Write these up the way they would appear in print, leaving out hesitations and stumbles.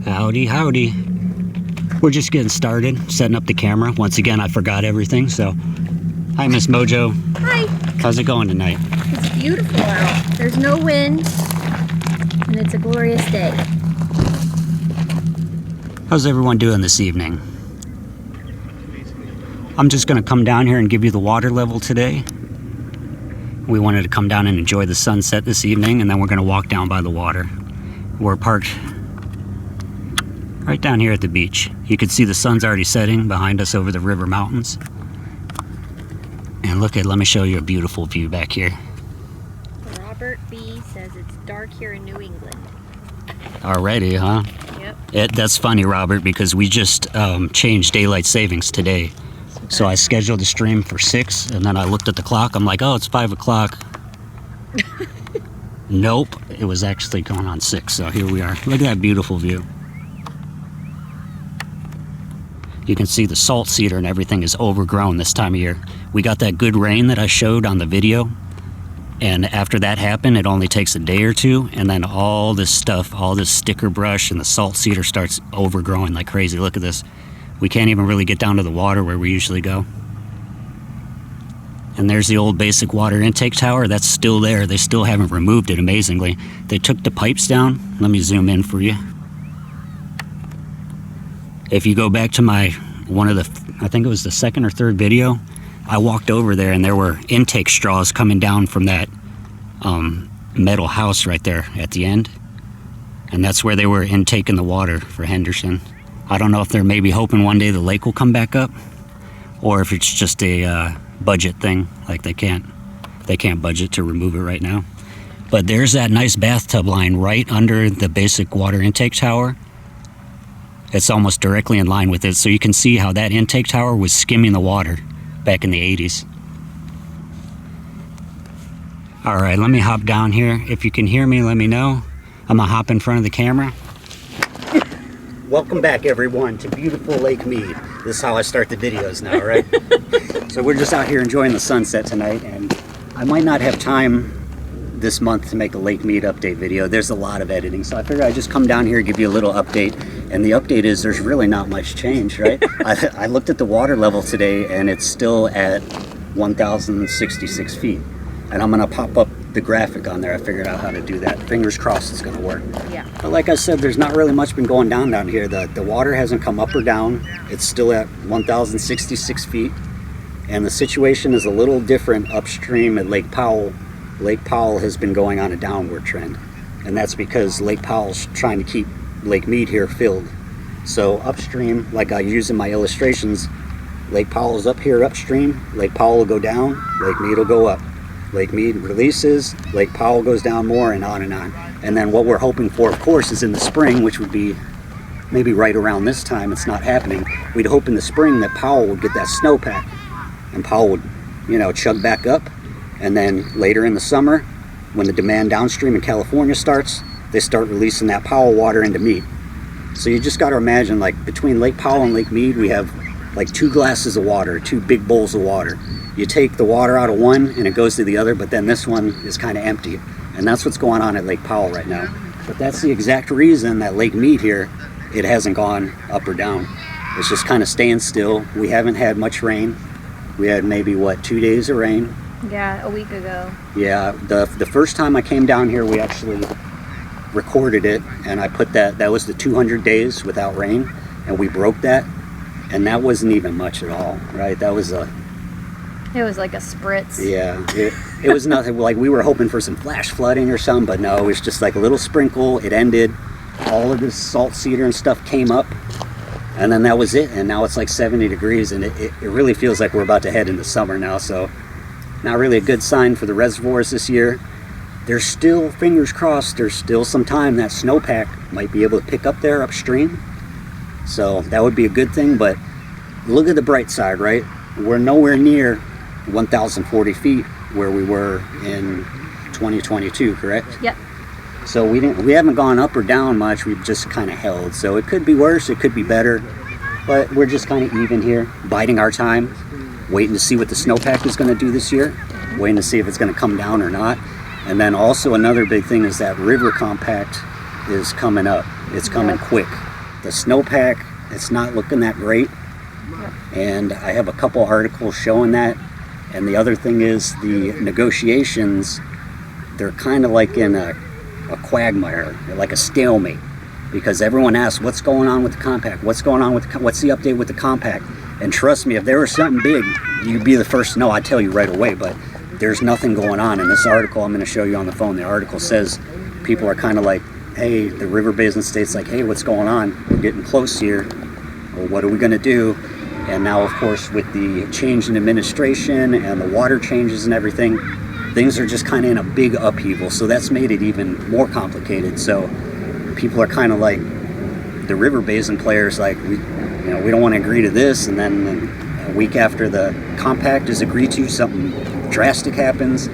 Howdy, howdy. We're just getting started, setting up the camera. Once again, I forgot everything, so. Hi, Miss Mojo. Hi. How's it going tonight? It's beautiful out. There's no wind, and it's a glorious day. How's everyone doing this evening? I'm just gonna come down here and give you the water level today. We wanted to come down and enjoy the sunset this evening, and then we're gonna walk down by the water. We're parked right down here at the beach. You can see the sun's already setting behind us over the river mountains. And let me show you a beautiful view back here. Robert B. says it's dark here in New England. Already, huh? Yep. That's funny, Robert, because we just changed daylight savings today. So I scheduled the stream for 6, and then I looked at the clock. I'm like, oh, it's 5 o'clock. Nope, it was actually going on 6, so here we are. Look at that beautiful view. You can see the salt cedar and everything is overgrown this time of year. We got that good rain that I showed on the video, and after that happened, it only takes a day or two, and then all this stuff, all this sticker brush and the salt cedar starts overgrowing like crazy. Look at this. We can't even really get down to the water where we usually go. And there's the old basic water intake tower. That's still there. They still haven't removed it, amazingly. They took the pipes down. Let me zoom in for you. If you go back to I think it was the second or third video, I walked over there and there were intake straws coming down from that metal house right there at the end. And that's where they were intaking the water for Henderson. I don't know if they're maybe hoping one day the lake will come back up, or if it's just a budget thing, like they can't budget to remove it right now. But there's that nice bathtub line right under the basic water intake tower. It's almost directly in line with it, so you can see how that intake tower was skimming the water back in the 80s. All right, let me hop down here. If you can hear me, let me know. I'm gonna hop in front of the camera. Welcome back, everyone, to beautiful Lake Mead. This is how I start the videos now, right? So we're just out here enjoying the sunset tonight, and I might not have time this month to make a Lake Mead update video. There's a lot of editing, so I figured I'd just come down here and give you a little update. And the update is there's really not much change, right? I looked at the water level today, and it's still at 1,066 feet. And I'm gonna pop up the graphic on there. I figured out how to do that. Fingers crossed it's gonna work. Yeah. But like I said, there's not really much been going down here. The water hasn't come up or down. It's still at 1,066 feet. And the situation is a little different upstream at Lake Powell. Lake Powell has been going on a downward trend. And that's because Lake Powell's trying to keep Lake Mead here filled. So upstream, like I use in my illustrations, Lake Powell is up here upstream. Lake Powell will go down, Lake Mead will go up. Lake Mead releases, Lake Powell goes down more, and on and on. And then what we're hoping for, of course, is in the spring, which would be maybe right around this time. It's not happening. We'd hope in the spring that Powell would get that snowpack, and Powell would, chug back up. And then later in the summer, when the demand downstream in California starts, they start releasing that Powell water into Mead. So you just got to imagine, like, between Lake Powell and Lake Mead, we have like 2 glasses of water, 2 big bowls of water. You take the water out of one and it goes to the other, but then this one is kind of empty. And that's what's going on at Lake Powell right now. But that's the exact reason that Lake Mead here, it hasn't gone up or down. It's just kind of staying still. We haven't had much rain. We had maybe, 2 days of rain? Yeah, a week ago. Yeah, the first time I came down here, we actually recorded it, and I put that was the 200 days without rain, and we broke that, and that wasn't even much at all, right? It was like a spritz. Yeah, it was nothing. Like, we were hoping for some flash flooding or something, but no, it was just like a little sprinkle. It ended. All of this salt cedar and stuff came up, and then that was it. And now it's like 70 degrees, and it really feels like we're about to head into summer now. So not really a good sign for the reservoirs this year. There's still, fingers crossed, there's still some time that snowpack might be able to pick up there upstream. So that would be a good thing, but look at the bright side, right? We're nowhere near 1,040 feet where we were in 2022, correct? Yep. So we haven't gone up or down much, we've just kind of held. So it could be worse, it could be better, but we're just kind of even here, biding our time, waiting to see what the snowpack is going to do this year, waiting to see if it's going to come down or not. And then also another big thing is that river compact is coming up. It's coming quick. the snowpack, it's not looking that great. And I have a couple articles showing that. And the other thing is the negotiations, they're kind of like in a quagmire, like a stalemate, because everyone asks, what's going on with the compact? What's going on with what's the update with the compact? And trust me, if there was something big, you'd be the first to know. I'd tell you right away, but there's nothing going on. In this article I'm going to show you on the phone, the article says people are kind of like, hey, the river basin state's like, hey, what's going on? We're getting close here. Well, what are we going to do? And now, of course, with the change in administration and the water changes and everything, things are just kind of in a big upheaval. So that's made it even more complicated. So people are kind of like, the river basin players, like, we don't want to agree to this. And then a week after the compact is agreed to, something drastic happens.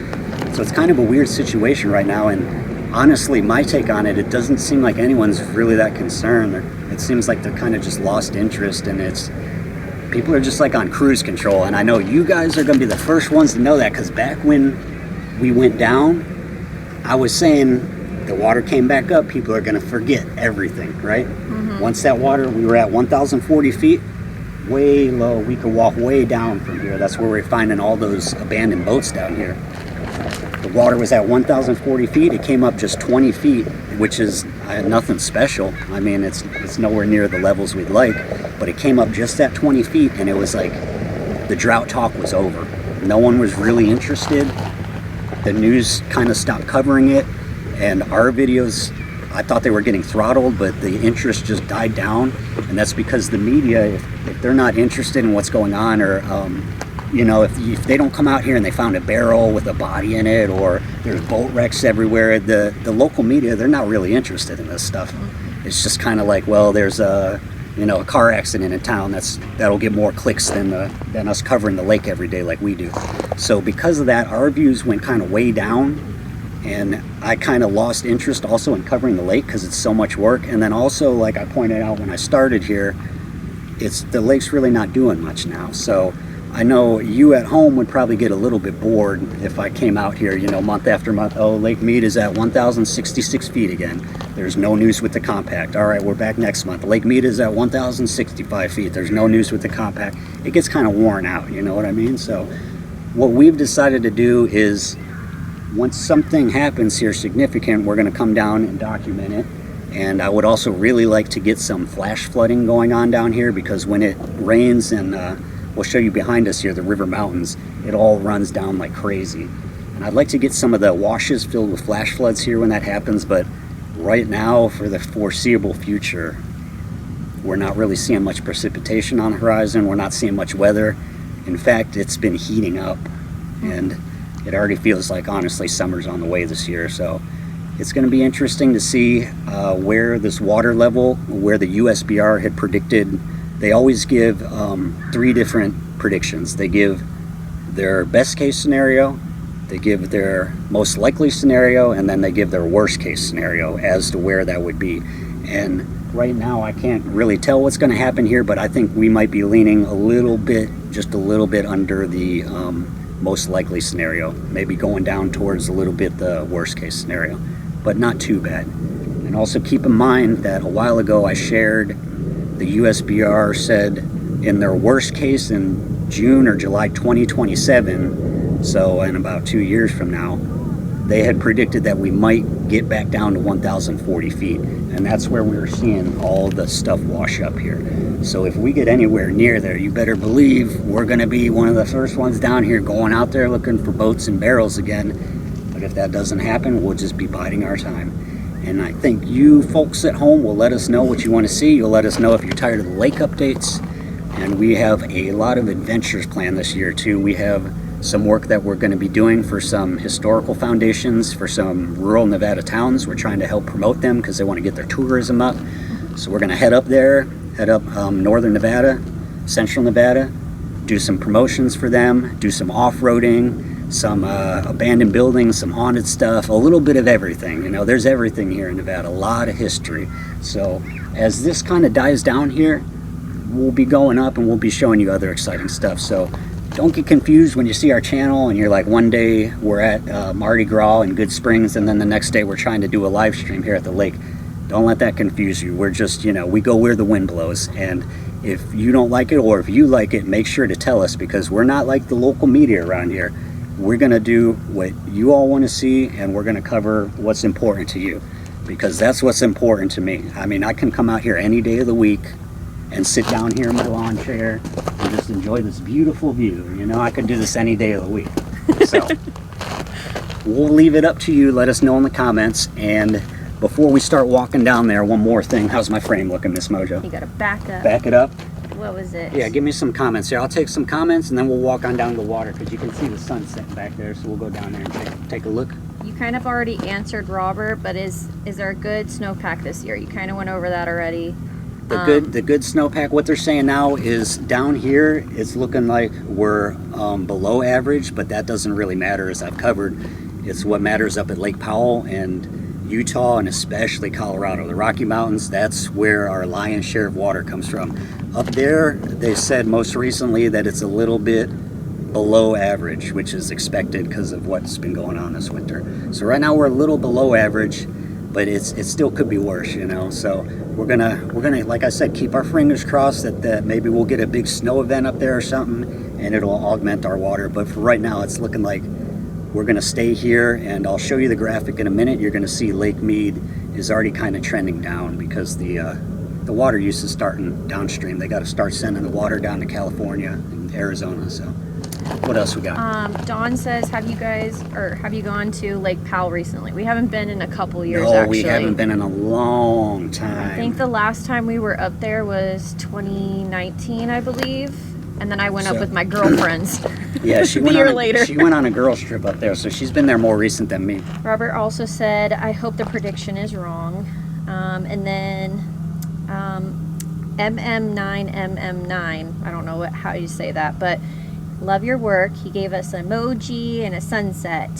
So it's kind of a weird situation right now. And honestly, my take on it, it doesn't seem like anyone's really that concerned. It seems like they're kind of just lost interest, and people are just like on cruise control. And I know you guys are going to be the first ones to know that, because back when we went down, I was saying the water came back up, people are going to forget everything, right? Once that water, we were at 1,040 feet, way low. We could walk way down from here. That's where we're finding all those abandoned boats down here. The water was at 1,040 feet. It came up just 20 feet, which is nothing special. I mean, it's nowhere near the levels we'd like, but it came up just at 20 feet, and it was like the drought talk was over. No one was really interested. The news kind of stopped covering it, and our videos, I thought they were getting throttled, but the interest just died down. And that's because the media, if they're not interested in what's going on, or if they don't come out here and they found a barrel with a body in it, or there's boat wrecks everywhere, the local media, they're not really interested in this stuff. It's just kind of like, well, there's a car accident in town, that'll get more clicks than us covering the lake every day like we do. So because of that, our views went kind of way down. And I kind of lost interest also in covering the lake because it's so much work. And then also, like I pointed out when I started here, the lake's really not doing much now. So I know you at home would probably get a little bit bored if I came out here, month after month. Oh, Lake Mead is at 1,066 feet again. There's no news with the compact. All right, we're back next month. Lake Mead is at 1,065 feet. There's no news with the compact. It gets kind of worn out, you know what I mean? So what we've decided to do is, once something happens here significant, we're going to come down and document it. And I would also really like to get some flash flooding going on down here, because when it rains, and we'll show you behind us here, the river mountains, it all runs down like crazy. And I'd like to get some of the washes filled with flash floods here when that happens, but right now, for the foreseeable future, we're not really seeing much precipitation on the horizon. We're not seeing much weather. In fact, it's been heating up, and it already feels like, honestly, summer's on the way this year. So it's going to be interesting to see where this water level, where the USBR had predicted. They always give 3 different predictions. They give their best case scenario, they give their most likely scenario, and then they give their worst case scenario as to where that would be. And right now I can't really tell what's going to happen here, but I think we might be leaning a little bit, just a little bit under the most likely scenario, maybe going down towards a little bit the worst case scenario, but not too bad. And also keep in mind that a while ago I shared the USBR said in their worst case in June or July 2027, so in about 2 years from now, they had predicted that we might get back down to 1,040 feet. And that's where we were seeing all the stuff wash up here. So if we get anywhere near there, you better believe we're going to be one of the first ones down here going out there looking for boats and barrels again. But if that doesn't happen, we'll just be biding our time. And I think you folks at home will let us know what you want to see. You'll let us know if you're tired of the lake updates. And we have a lot of adventures planned this year too. We have some work that we're going to be doing for some historical foundations for some rural Nevada towns. We're trying to help promote them because they want to get their tourism up. So we're going to head up there, northern Nevada, central Nevada, do some promotions for them, do some off-roading, some abandoned buildings, some haunted stuff, a little bit of everything. There's everything here in Nevada, a lot of history. So as this kind of dies down here, we'll be going up and we'll be showing you other exciting stuff. So don't get confused when you see our channel and you're like, one day we're at Mardi Gras in Good Springs, and then the next day we're trying to do a live stream here at the lake. Don't let that confuse you. We're just, you know, we go where the wind blows. And if you don't like it, or if you like it, make sure to tell us, because we're not like the local media around here. We're going to do what you all want to see, and we're going to cover what's important to you, because that's what's important to me. I mean, I can come out here any day of the week and sit down here in my lawn chair and just enjoy this beautiful view. You know, I could do this any day of the week. So we'll leave it up to you. Let us know in the comments. And before we start walking down there, one more thing. How's my frame looking, Miss Mojo? You gotta back up. Back it up? What was it? Yeah, give me some comments here. I'll take some comments, and then we'll walk on down to the water, because you can see the sun setting back there. So we'll go down there and take a look. You kind of already answered Robert, but is there a good snowpack this year? You kind of went over that already. The good snowpack, what they're saying now is down here, it's looking like we're below average, but that doesn't really matter, as I've covered. It's what matters up at Lake Powell and Utah, and especially Colorado. The Rocky Mountains, that's where our lion's share of water comes from. Up there, they said most recently that it's a little bit below average, which is expected because of what's been going on this winter. So right now we're a little below average, but it still could be worse, you know. So we're gonna, like I said, keep our fingers crossed that maybe we'll get a big snow event up there or something, and it'll augment our water. But for right now, it's looking like we're gonna stay here, and I'll show you the graphic in a minute. You're gonna see Lake Mead is already kind of trending down, because the water use is starting downstream. They got to start sending the water down to California and Arizona. So what else we got? Dawn says, have you gone to Lake Powell recently? We haven't been in a couple years, No, actually. we haven't been in a long time. I think the last time we were up there was 2019, I believe. And then I went up with my girlfriends. Yeah, she a went year later. She went on a girls trip up there, so she's been there more recent than me. Robert also said, I hope the prediction is wrong. And then MM9MM9, I don't know how you say that, but love your work. He gave us an emoji and a sunset.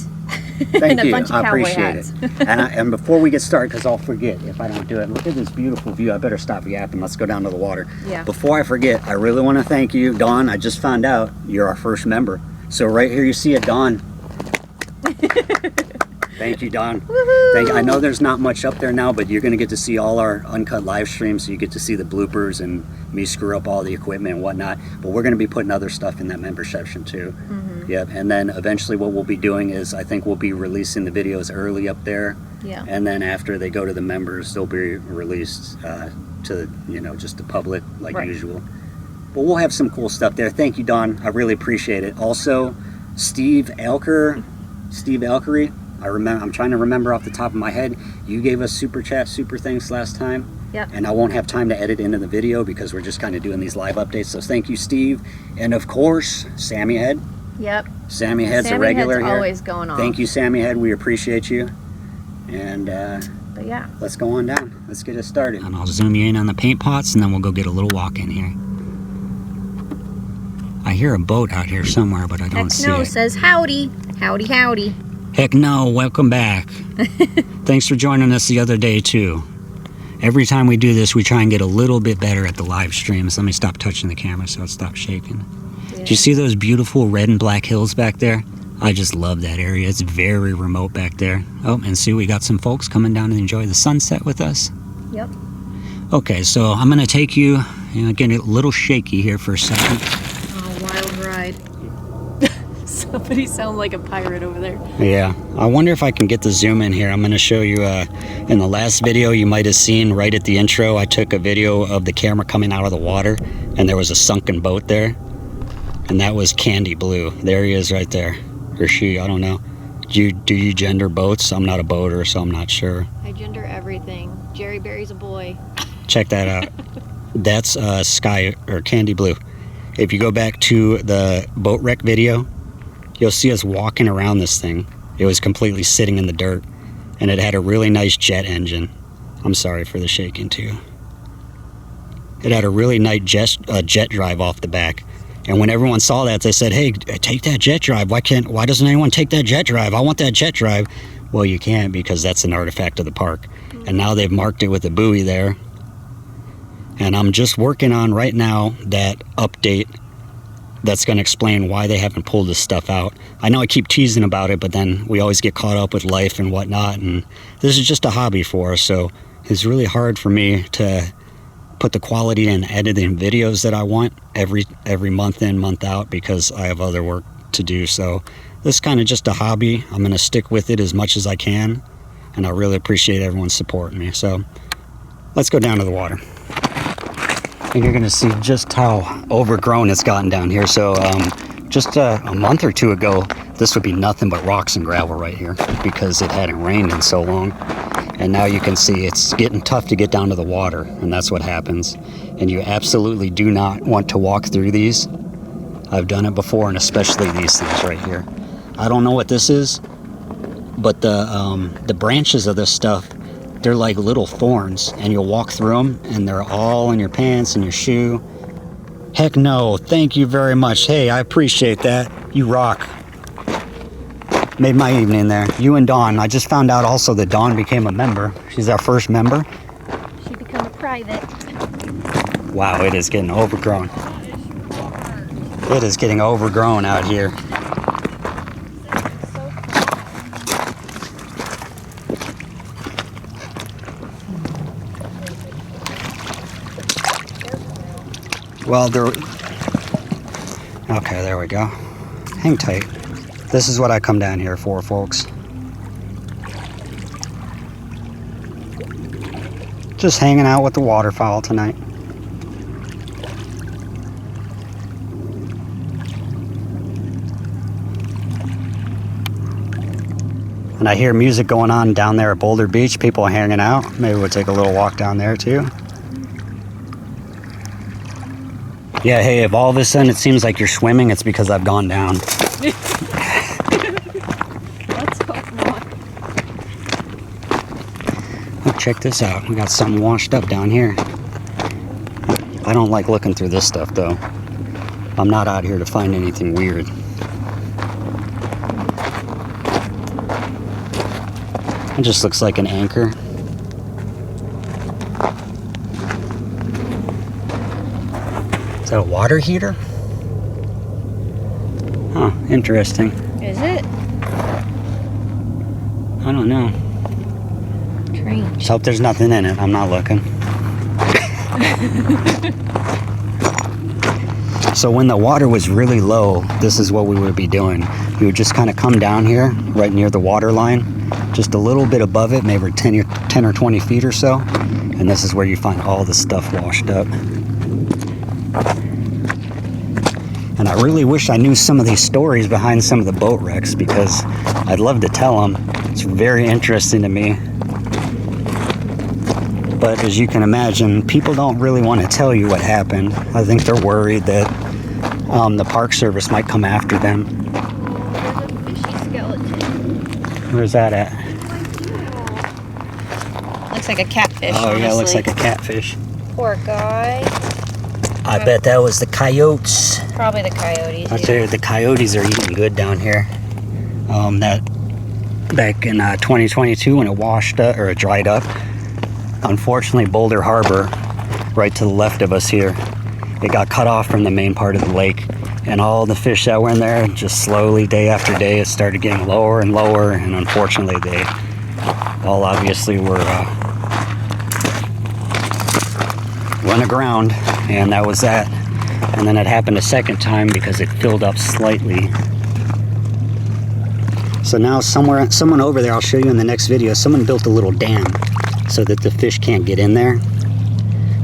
Thank and a you. bunch of I cowboy appreciate hats. it. And before we get started, because I'll forget if I don't do it, look at this beautiful view. I better stop yapping. Let's go down to the water. Yeah. Before I forget, I really want to thank you, Dawn. I just found out you're our first member. So right here you see it, Dawn. Thank you, Dawn. Thank you. I know there's not much up there now, but you're going to get to see all our uncut live streams, so you get to see the bloopers and me screw up all the equipment and whatnot. But we're going to be putting other stuff in that member section too. Yep. And then eventually what we'll be doing is, I think we'll be releasing the videos early up there. Yeah. And then after they go to the members, they'll be released to, you know, just the public like usual. But we'll have some cool stuff there. Thank you, Dawn. I really appreciate it. Also, Steve Alkery, I'm trying to remember off the top of my head. You gave us super chat, super thanks last time. Yep. And I won't have time to edit into the video because we're just kind of doing these live updates. So thank you, Steve. And of course, Sammy Head. Yep. Sammy Head's a regular here. Always going on. Thank you, Sammy Head. We appreciate you. And but yeah, let's go on down. Let's get it started. And I'll zoom you in on the paint pots, and then we'll go get a little walk in here. I hear a boat out here somewhere, but I don't see it. says howdy. Howdy, howdy. Heck no, welcome back. Thanks for joining us the other day too. Every time we do this, we try and get a little bit better at the live streams. Let me stop touching the camera so it stops shaking. Yeah. Do you see those beautiful red and black hills back there? I just love that area. It's very remote back there. Oh, and see, we got some folks coming down to enjoy the sunset with us. Yep. Okay, so I'm gonna take you, getting a little shaky here for a second. Oh, wild ride. Somebody sound like a pirate over there. Yeah, I wonder if I can get the zoom in here. I'm going to show you in the last video you might have seen right at the intro, I took a video of the camera coming out of the water, and there was a sunken boat there, and that was Candy Blue. There he is right there, or she, I don't know. Do you gender boats? I'm not a boater, so I'm not sure. I gender everything. Jerry Berry's a boy. Check that out. That's Sky or Candy Blue. If you go back to the boat wreck video, you'll see us walking around this thing. It was completely sitting in the dirt, and it had a really nice jet engine. I'm sorry for the shaking too. It had a really nice jet drive off the back. And when everyone saw that, they said, hey, take that jet drive. Why doesn't anyone take that jet drive? I want that jet drive. Well, you can't, because that's an artifact of the park. And now they've marked it with a buoy there. And I'm just working on right now that update that's going to explain why they haven't pulled this stuff out. I know I keep teasing about it, but then we always get caught up with life and whatnot, and this is just a hobby for us, so It's really hard for me to put the quality and editing videos that I want every month in, month out, because I have other work to do. So this is kind of just a hobby. I'm going to stick with it as much as I can, and I really appreciate everyone supporting me. So let's go down to the water. And you're going to see just how overgrown it's gotten down here. So just a month or two ago, this would be nothing but rocks and gravel right here because it hadn't rained in so long. And now you can see it's getting tough to get down to the water, and that's what happens. And you absolutely do not want to walk through these. I've done it before, and especially these things right here. I don't know what this is, but the branches of this stuff, they're like little thorns, and you'll walk through them, and they're all in your pants and your shoe. Heck no, thank you very much. Hey, I appreciate that. You rock. Made my evening there. You and Dawn. I just found out also that Dawn became a member. She's our first member. She became a private. Wow, it is getting overgrown. It is getting overgrown out here. Well, okay, there we go. Hang tight. This is what I come down here for, folks. Just hanging out with the waterfowl tonight. And I hear music going on down there at Boulder Beach. People are hanging out. Maybe we'll take a little walk down there too. Yeah, hey, if all of a sudden it seems like you're swimming, it's because I've gone down. Let's hope not. Oh, check this out. We got something washed up down here. I don't like looking through this stuff, though. I'm not out here to find anything weird. It just looks like an anchor. Is that a water heater? Huh, interesting. Is it? I don't know. Strange. Just hope there's nothing in it. I'm not looking. So when the water was really low, this is what we would be doing. We would just kind of come down here, right near the water line, just a little bit above it, maybe 10 or 20 feet or so. And this is where you find all the stuff washed up. And I really wish I knew some of these stories behind some of the boat wrecks, because I'd love to tell them. It's very interesting to me. But as you can imagine, people don't really want to tell you what happened. I think they're worried that the Park Service might come after them. There's a fishy skeleton. Where's that at? Looks like a catfish. Oh, yeah, it looks honestly. like a catfish. Poor guy. I bet that was the coyotes. Probably the coyotes. I tell you, the coyotes are eating good down here. That back in 2022 when it washed up, or it dried up, unfortunately Boulder Harbor, right to the left of us here, it got cut off from the main part of the lake, and all the fish that were in there, just slowly, day after day, it started getting lower and lower, and unfortunately they all obviously were run aground, and that was that. And then it happened a second time because it filled up slightly. So now someone over there, I'll show you in the next video, someone built a little dam so that the fish can't get in there.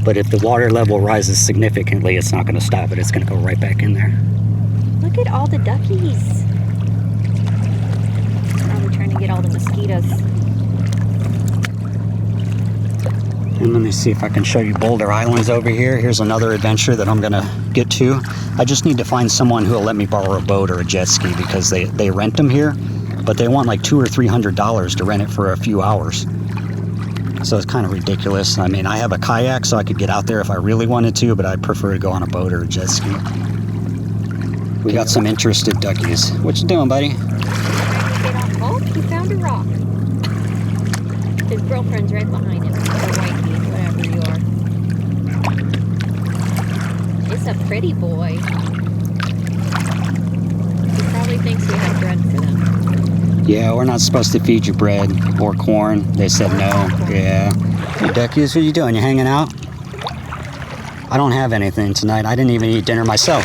But if the water level rises significantly, it's not going to stop it. It's going to go right back in there. Look at all the duckies. Now we're trying to get all the mosquitoes. And let me see if I can show you Boulder Islands over here. Here's another adventure that I'm going to get to. I just need to find someone who will let me borrow a boat or a jet ski, because they rent them here, but they want like $200 or $300 to rent it for a few hours. So it's kind of ridiculous. I mean, I have a kayak, so I could get out there if I really wanted to, but I'd prefer to go on a boat or a jet ski. We got some interested duckies. What you doing, buddy? Oh, he found a rock. His girlfriend's right behind him. Or wifey, whatever you are. It's a pretty boy. He probably thinks we have bread for them. Yeah, we're not supposed to feed you bread or corn. They said no. Yeah. Hey, Duckies, what are you doing? You hanging out? I don't have anything tonight. I didn't even eat dinner myself.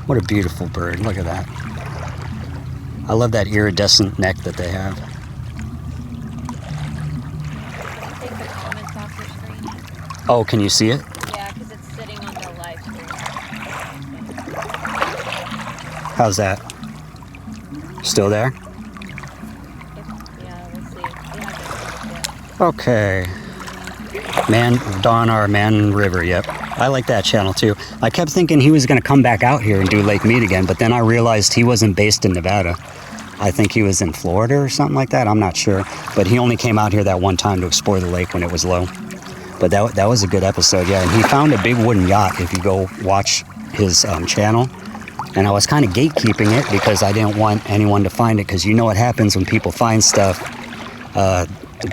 What a beautiful bird. Look at that. I love that iridescent neck that they have. Take the comments off your screen. Oh, can you see it? Yeah, because it's sitting on the live stream. How's that? Still there? Yeah, we'll see. Yeah, Okay. Man River, yep. I like that channel too. I kept thinking he was going to come back out here and do Lake Mead again, but then I realized he wasn't based in Nevada. I think he was in Florida or something like that. I'm not sure. But he only came out here that one time to explore the lake when it was low. But that was a good episode, yeah. And he found a big wooden yacht if you go watch his channel. And I was kind of gatekeeping it because I didn't want anyone to find it, because you know what happens when people find stuff.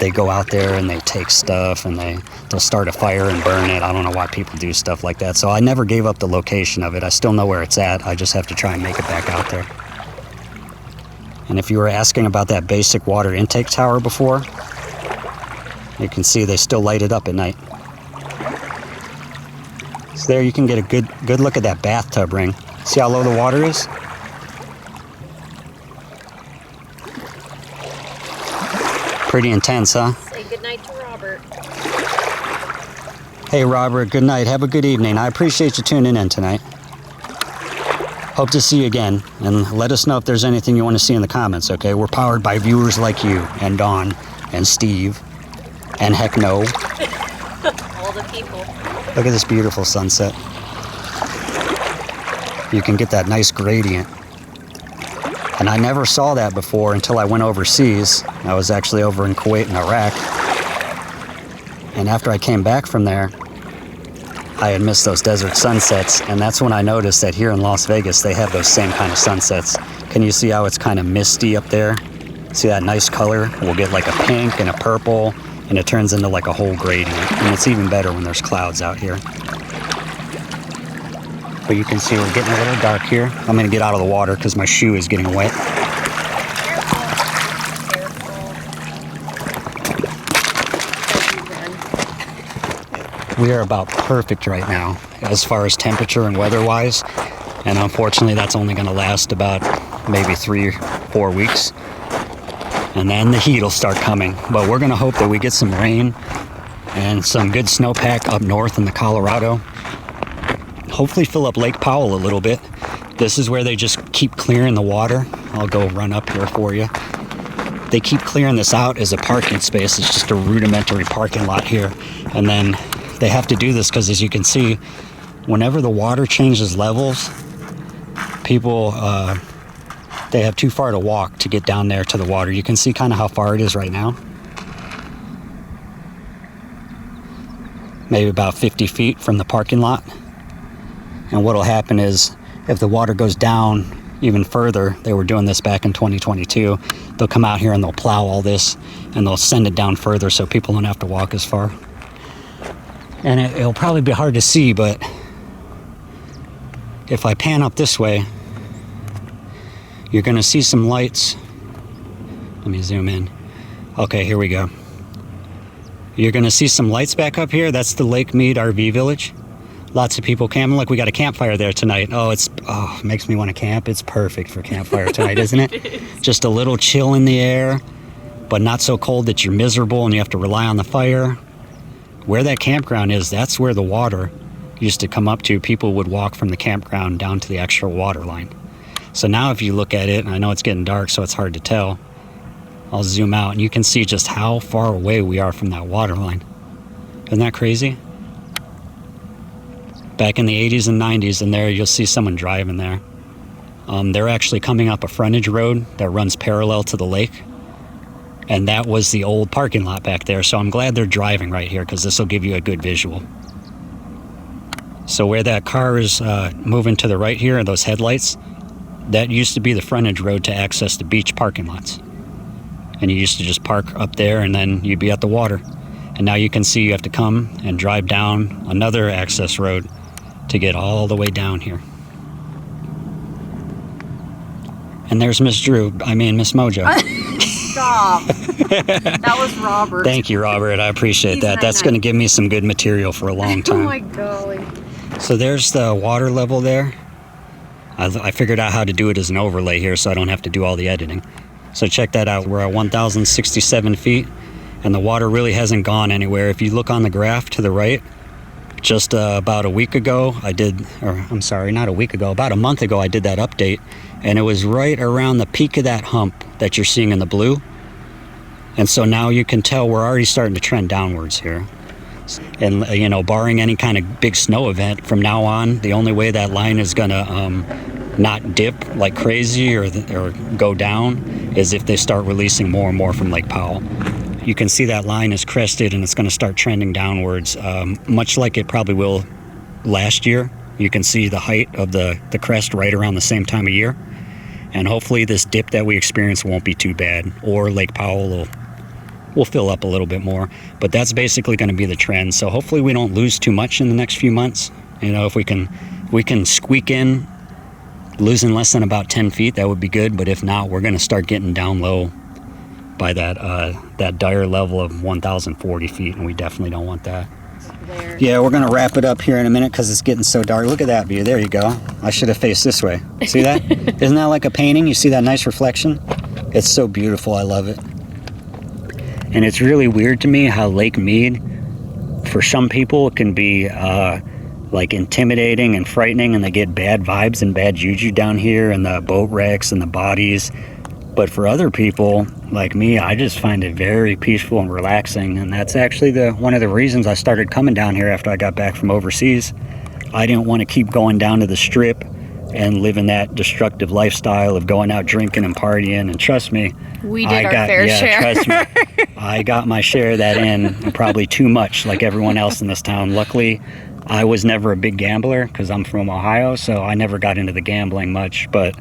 They go out there and they take stuff and they'll start a fire and burn it. I don't know why people do stuff like that. So I never gave up the location of it. I still know where it's at. I just have to try and make it back out there. And if you were asking about that basic water intake tower before, you can see they still light it up at night. So there you can get a good look at that bathtub ring. See how low the water is? Pretty intense, huh? Say goodnight to Robert. Hey, Robert, good night. Have a good evening. I appreciate you tuning in tonight. Hope to see you again, and let us know if there's anything you want to see in the comments, okay? We're powered by viewers like you, and Dawn, and Steve, and heck no. All the people. Look at this beautiful sunset. You can get that nice gradient. And I never saw that before until I went overseas. I was actually over in Kuwait and Iraq. And after I came back from there, I had missed those desert sunsets, and that's when I noticed that here in Las Vegas they have those same kind of sunsets. Can you see how it's kind of misty up there? See that nice color? We'll get like a pink and a purple, and it turns into like a whole gradient. And it's even better when there's clouds out here. But you can see we're getting a little dark here. I'm gonna get out of the water because my shoe is getting wet. We are about perfect right now as far as temperature and weather-wise, and unfortunately that's only going to last about maybe 3 or 4 weeks, and then the heat will start coming. But we're going to hope that we get some rain and some good snowpack up north in the Colorado. Hopefully fill up Lake Powell a little bit. This is where they just keep clearing the water. I'll go run up here for you. They keep clearing this out as a parking space. It's just a rudimentary parking lot here, and then they have to do this because, as you can see, whenever the water changes levels, people, they have too far to walk to get down there to the water. You can see kind of how far it is right now. Maybe about 50 feet from the parking lot. And what'll happen is, if the water goes down even further, they were doing this back in 2022, they'll come out here and they'll plow all this and they'll send it down further so people don't have to walk as far. And it'll probably be hard to see, but if I pan up this way, you're going to see some lights. Let me zoom in. Okay, here we go. You're going to see some lights back up here. That's the Lake Mead RV Village. Lots of people camping. Look, we got a campfire there tonight. Oh, makes me want to camp. It's perfect for campfire tonight, isn't it? Just a little chill in the air, but not so cold that you're miserable and you have to rely on the fire. Where that campground is, that's where the water used to come up to. People would walk from the campground down to the actual water line. So now if you look at it, and I know it's getting dark so it's hard to tell, I'll zoom out and you can see just how far away we are from that water line. Isn't that crazy? Back in the 80s and 90s, and there you'll see someone driving there. They're actually coming up a frontage road that runs parallel to the lake. And that was the old parking lot back there. So I'm glad they're driving right here because this will give you a good visual. So where that car is moving to the right here, and those headlights, that used to be the frontage road to access the beach parking lots. And you used to just park up there and then you'd be at the water. And now you can see you have to come and drive down another access road to get all the way down here. And there's Miss Mojo. Stop. That was Robert. Thank you, Robert. I appreciate He's that. That's going to give me some good material for a long Oh time. my golly. So there's the water level there. I figured out how to do it as an overlay here so I don't have to do all the editing. So check that out. We're at 1,067 feet, and the water really hasn't gone anywhere. If you look on the graph to the right, just about a week ago, about a month ago, I did that update, and it was right around the peak of that hump that you're seeing in the blue. And so now you can tell we're already starting to trend downwards here. And, you know, barring any kind of big snow event, from now on, the only way that line is going to not dip like crazy or go down is if they start releasing more and more from Lake Powell. You can see that line is crested and it's going to start trending downwards, much like it probably will last year. You can see the height of the crest right around the same time of year. And hopefully this dip that we experience won't be too bad, or Lake Powell will fill up a little bit more. But that's basically going to be the trend. So hopefully we don't lose too much in the next few months. You know, if we can squeak in losing less than about 10 feet, that would be good. But if not, we're going to start getting down low by that dire level of 1,040 feet, and we definitely don't want that. There. Yeah, we're going to wrap it up here in a minute because it's getting so dark. Look at that view. There you go. I should have faced this way. See that? Isn't that like a painting? You see that nice reflection? It's so beautiful. I love it. And it's really weird to me how Lake Mead, for some people, it can be like intimidating and frightening, and they get bad vibes and bad juju down here, and the boat wrecks and the bodies. But for other people like me, I just find it very peaceful and relaxing. And that's actually one of the reasons I started coming down here after I got back from overseas. I didn't want to keep going down to the Strip and living that destructive lifestyle of going out drinking and partying. And trust me, We did our fair share. Trust me, I got my share of that in, and probably too much, like everyone else in this town. Luckily, I was never a big gambler because I'm from Ohio, so I never got into the gambling much. But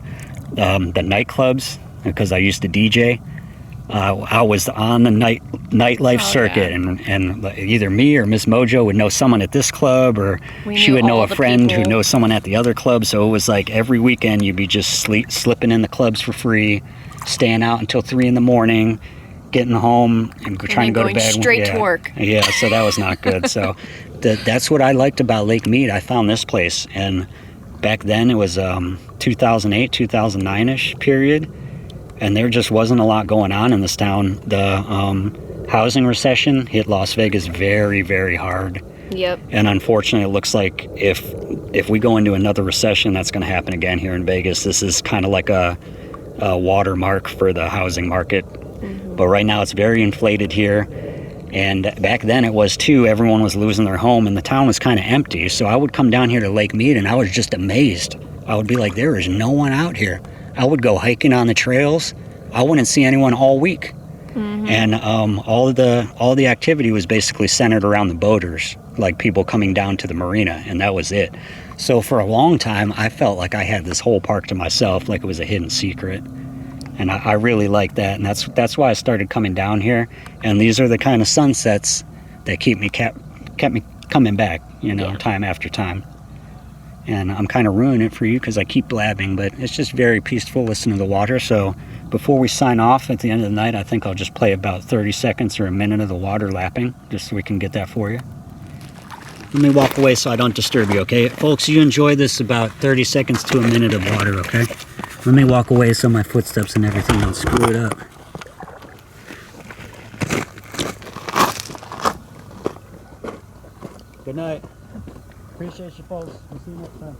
the nightclubs, because I used to DJ, I was on the nightlife circuit, and either me or Miss Mojo would know someone at this club, or she would know a friend who knows someone at the other club. So it was like every weekend you'd be just slipping in the clubs for free, staying out until 3 a.m, getting home and trying to go to bed. Straight to work. Yeah, so that was not good. So that's what I liked about Lake Mead. I found this place, and back then it was 2008, 2009-ish period. And there just wasn't a lot going on in this town. The housing recession hit Las Vegas very, very hard. Yep. And unfortunately, it looks like if we go into another recession, that's going to happen again here in Vegas. This is kind of like a watermark for the housing market. Mm-hmm. But right now, it's very inflated here. And back then, it was too. Everyone was losing their home, and the town was kind of empty. So I would come down here to Lake Mead, and I was just amazed. I would be like, there is no one out here. I would go hiking on the trails. I wouldn't see anyone all week. Mm-hmm. And all the activity was basically centered around the boaters, like people coming down to the marina, and that was it. So for a long time, I felt like I had this whole park to myself, like it was a hidden secret. And I really liked that, and that's why I started coming down here. And these are the kind of sunsets that kept me coming back, time after time. And I'm kind of ruining it for you because I keep blabbing, but it's just very peaceful listening to the water. So before we sign off at the end of the night, I think I'll just play about 30 seconds or a minute of the water lapping, just so we can get that for you. Let me walk away so I don't disturb you, okay? Folks, you enjoy this about 30 seconds to a minute of water, okay? Let me walk away so my footsteps and everything don't screw it up. Good night. Appreciate you, folks. We'll see you next time.